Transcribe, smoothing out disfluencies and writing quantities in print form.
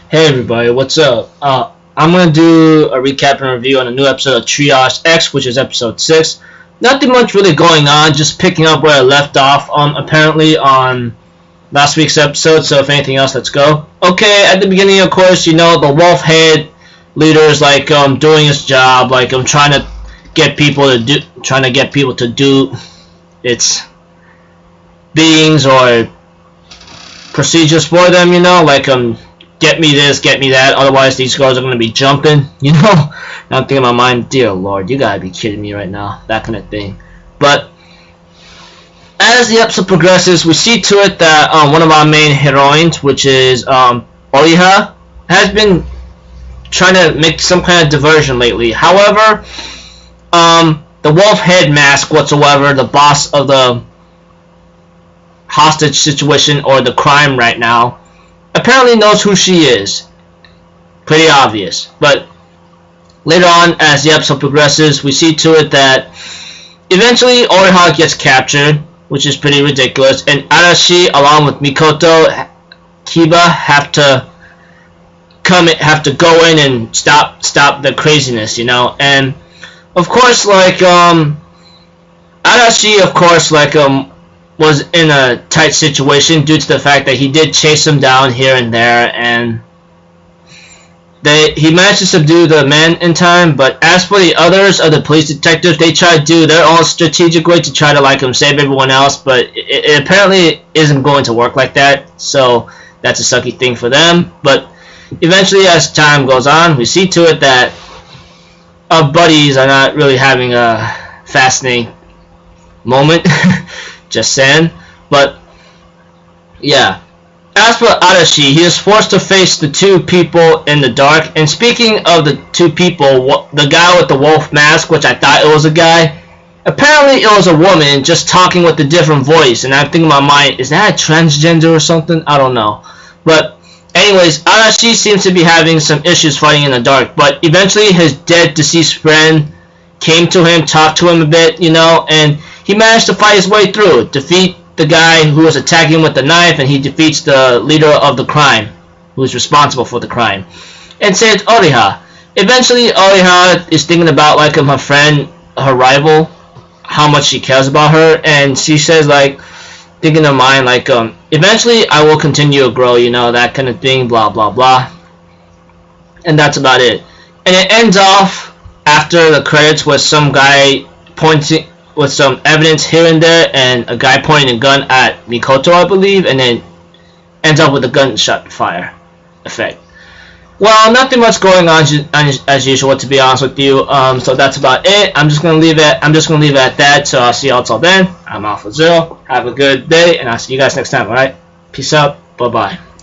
Hey everybody, what's up? I'm going to do a recap and review on a new episode of Triage X, which is episode 6. Nothing much really going on, just picking up where I left off apparently on last week's episode, so if anything else, let's go. Okay, at the beginning, of course, you know, the wolf head leader is like doing his job, like trying to get people to do its beings or procedures for them, you know, like get me this, get me that, otherwise these girls are going to be jumping, you know. And I'm thinking in my mind, dear Lord, you gotta be kidding me right now, that kind of thing. But as the episode progresses, we see to it that one of our main heroines, which is Oriha, has been trying to make some kind of diversion lately. However, the wolf head mask whatsoever, the boss of the hostage situation or the crime right now, apparently knows who she is. Pretty obvious. But later on, as the episode progresses, we see to it that eventually Oriha gets captured, which is pretty ridiculous, and Arashi, along with Mikoto, Kiba, have to go in and stop the craziness, you know. And of course, like Arashi, of course, like was in a tight situation due to the fact that he did chase him down here and there, and he managed to subdue the men in time. But as for the others of the police detectives, they try to do their own strategic way to try to like save everyone else, but it apparently isn't going to work like that, so that's a sucky thing for them. But eventually, as time goes on, we see to it that our buddies are not really having a fascinating moment. Just saying. But yeah, as for Arashi, he is forced to face the two people in the dark. And speaking of the two people, the guy with the wolf mask, which I thought it was a guy, apparently it was a woman just talking with a different voice. And I'm thinking in my mind, is that a transgender or something? I don't know. But anyways, Arashi seems to be having some issues fighting in the dark. But eventually his dead deceased friend came to him, talked to him a bit, you know, and he managed to fight his way through, defeat the guy who was attacking him with the knife, and he defeats the leader of the crime, who is responsible for the crime, and saves Oriha. Eventually, Oriha is thinking about like her friend, her rival, how much she cares about her, and she says like, thinking in her mind like, eventually I will continue to grow, you know, that kind of thing, blah blah blah, and that's about it. And it ends off after the credits with some guy pointing with some evidence here and there, and a guy pointing a gun at Mikoto, I believe, and then ends up with a gunshot fire effect. Well, nothing much going on as usual, to be honest with you. So that's about it. I'm just gonna leave it at that. So I'll see y'all till then. I'm Alpha Zero. Have a good day, and I'll see you guys next time. All right, peace out. Bye bye.